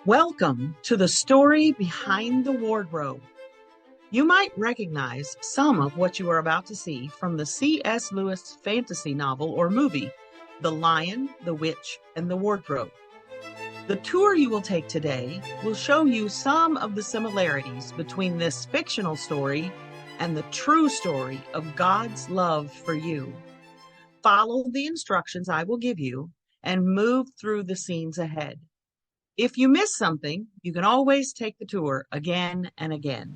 Welcome to the story behind the wardrobe. You might recognize some of what you are about to see from the C.S. Lewis fantasy novel or movie, The Lion, the Witch, and the Wardrobe. The tour you will take today will show you some of the similarities between this fictional story and the true story of God's love for you. Follow the instructions I will give you and move through the scenes ahead. If you miss something, you can always take the tour again and again.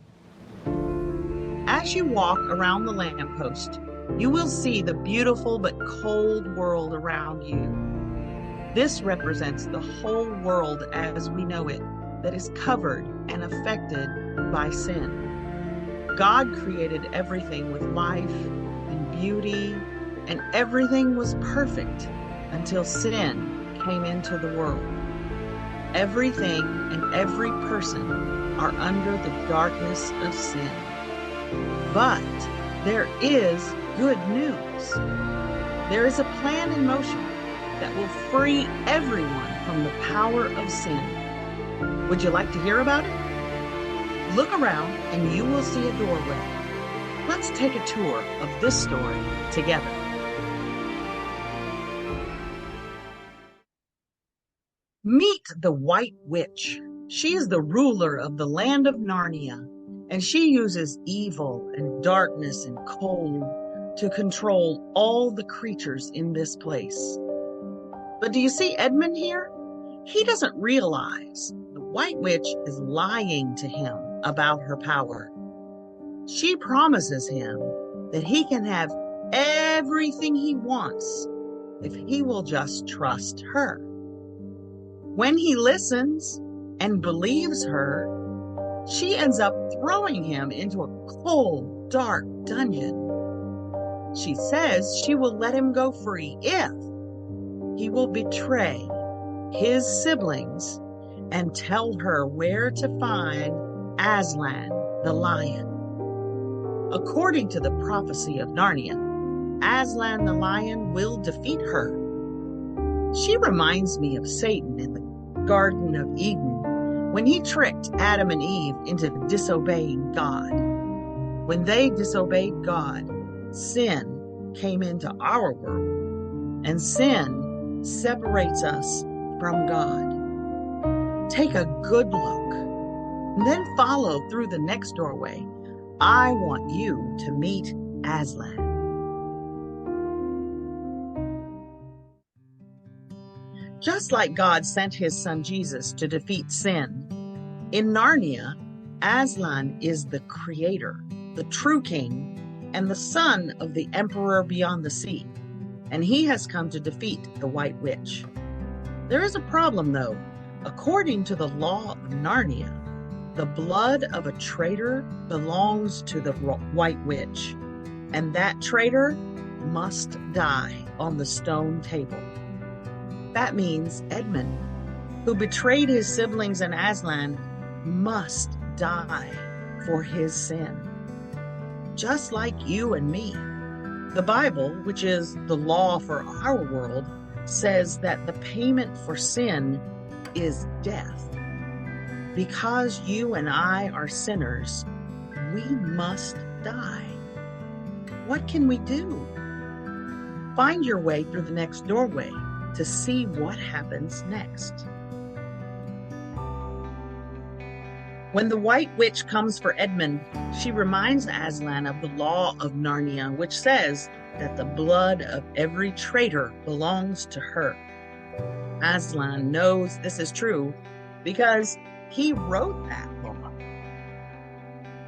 As you walk around the lamppost, you will see the beautiful but cold world around you. This represents the whole world as we know it, that is covered and affected by sin. God created everything with life and beauty, and everything was perfect until sin came into the world. Everything and every person are under the darkness of sin. But there is good news. There is a plan in motion that will free everyone from the power of sin. Would you like to hear about it? Look around and you will see a doorway. Let's take a tour of this story together. Meet the White Witch. She is the ruler of the land of Narnia, and she uses evil and darkness and cold to control all the creatures in this place. But do you see Edmund here? He doesn't realize the White Witch is lying to him about her power. She promises him that he can have everything he wants if he will just trust her. When he listens and believes her, she ends up throwing him into a cold, dark dungeon. She says she will let him go free if he will betray his siblings and tell her where to find Aslan the lion. According to the prophecy of Narnia, Aslan the lion will defeat her. She reminds me of Satan in the Garden of Eden when he tricked Adam and Eve into disobeying God. When they disobeyed God, sin came into our world, and sin separates us from God. Take a good look, and then follow through the next doorway. I want you to meet Aslan. Just like God sent his son Jesus to defeat sin, in Narnia, Aslan is the creator, the true king, and the son of the emperor beyond the sea, and he has come to defeat the White Witch. There is a problem, though. According to the law of Narnia, the blood of a traitor belongs to the White Witch, and that traitor must die on the stone table. That means Edmund, who betrayed his siblings and Aslan, must die for his sin. Just like you and me. The Bible, which is the law for our world, says that the payment for sin is death. Because you and I are sinners, we must die. What can we do? Find your way through the next doorway to see what happens next. When the White Witch comes for Edmund, she reminds Aslan of the law of Narnia, which says that the blood of every traitor belongs to her. Aslan knows this is true because he wrote that law.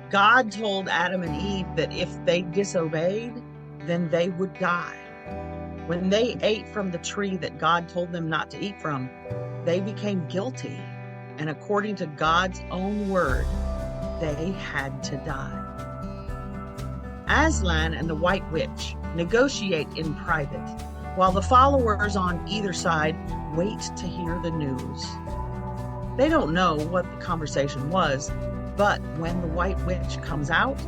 God told Adam and Eve that if they disobeyed, then they would die. When they ate from the tree that God told them not to eat from, they became guilty, and according to God's own word, they had to die. Aslan and the White Witch negotiate in private, while the followers on either side wait to hear the news. They don't know what the conversation was, but when the White Witch comes out,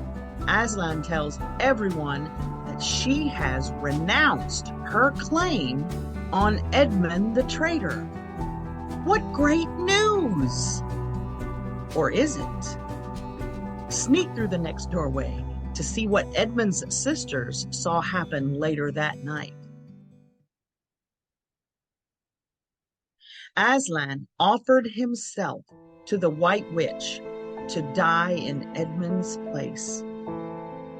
Aslan tells everyone that she has renounced her claim on Edmund the traitor. What great news! Or is it? Sneak through the next doorway to see what Edmund's sisters saw happen later that night. Aslan offered himself to the White Witch to die in Edmund's place.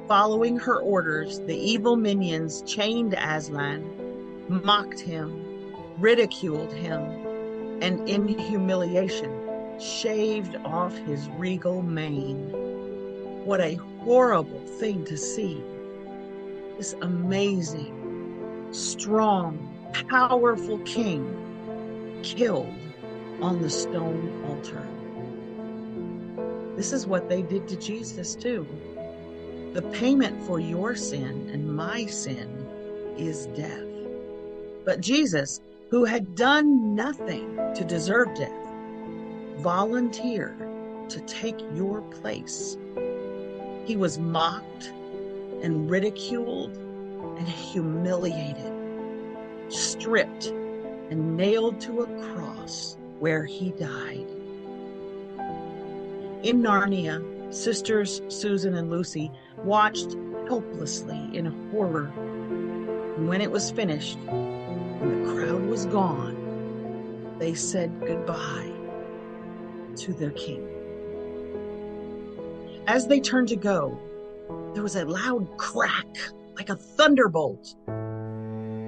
Following her orders, the evil minions chained Aslan, mocked him, ridiculed him, and in humiliation, shaved off his regal mane. What a horrible thing to see. This amazing, strong, powerful king killed on the stone altar. This is what they did to Jesus too. The payment for your sin and my sin is death. But Jesus, who had done nothing to deserve death, volunteered to take your place. He was mocked and ridiculed and humiliated, stripped and nailed to a cross where he died. In Narnia, sisters Susan and Lucy watched helplessly in horror. And when it was finished and the crowd was gone, they said goodbye to their king. As they turned to go, there was a loud crack like a thunderbolt.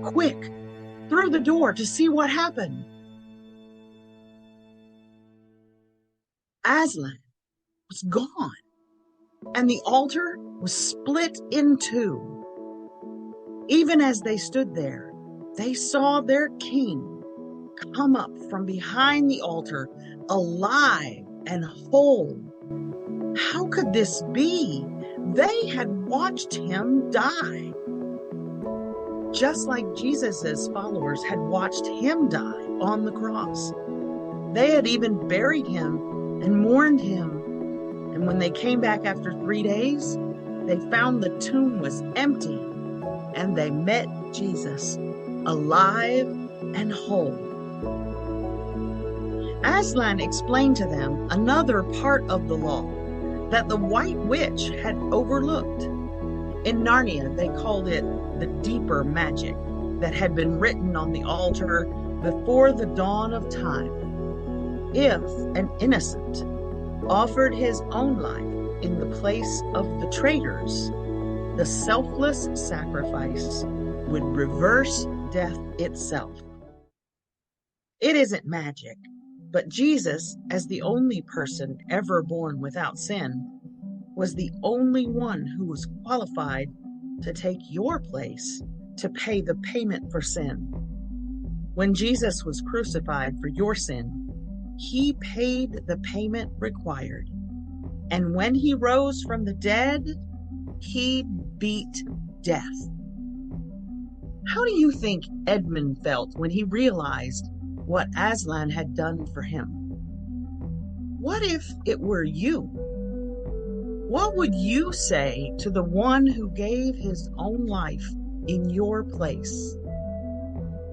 Quick, through the door to see what happened. Aslan was gone, and the altar was split in two. Even as they stood there, they saw their king come up from behind the altar, alive and whole. How could this be? They had watched him die, just like Jesus's followers had watched him die on the cross. They had even buried him and mourned him. And when they came back after 3 days, they found the tomb was empty, and they met Jesus, alive and whole. Aslan explained to them another part of the law that the White Witch had overlooked. In Narnia, they called it the deeper magic that had been written on the altar before the dawn of time. If an innocent offered his own life in the place of the traitors, the selfless sacrifice would reverse death itself. It isn't magic, but Jesus, as the only person ever born without sin, was the only one who was qualified to take your place to pay the payment for sin. When Jesus was crucified for your sin, he paid the payment required. And when he rose from the dead, he beat death. How do you think Edmund felt when he realized what Aslan had done for him? What if it were you? What would you say to the one who gave his own life in your place?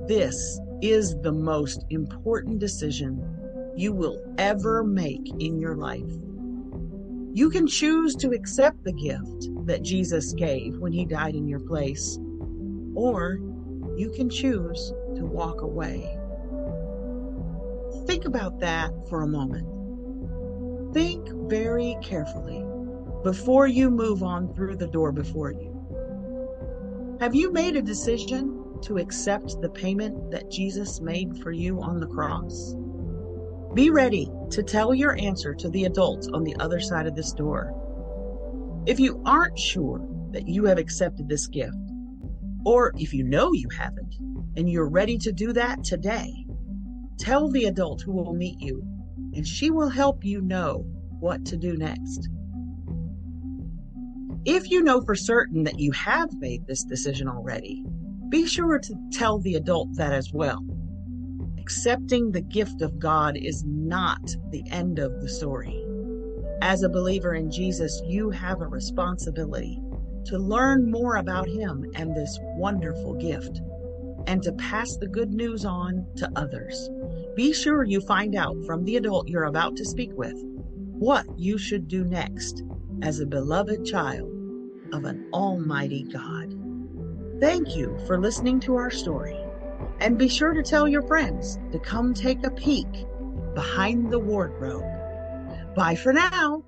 This is the most important decision you will ever make in your life. You can choose to accept the gift that Jesus gave when he died in your place, or you can choose to walk away. Think about that for a moment. Think very carefully before you move on through the door before you. Have you made a decision to accept the payment that Jesus made for you on the cross? Be ready to tell your answer to the adults on the other side of this door. If you aren't sure that you have accepted this gift, or if you know you haven't and you're ready to do that today, tell the adult who will meet you, and she will help you know what to do next. If you know for certain that you have made this decision already, be sure to tell the adult that as well. Accepting the gift of God is not the end of the story. As a believer in Jesus, you have a responsibility to learn more about him and this wonderful gift, and to pass the good news on to others. Be sure you find out from the adult you're about to speak with what you should do next as a beloved child of an almighty God. Thank you for listening to our story, and be sure to tell your friends to come take a peek behind the wardrobe. Bye for now.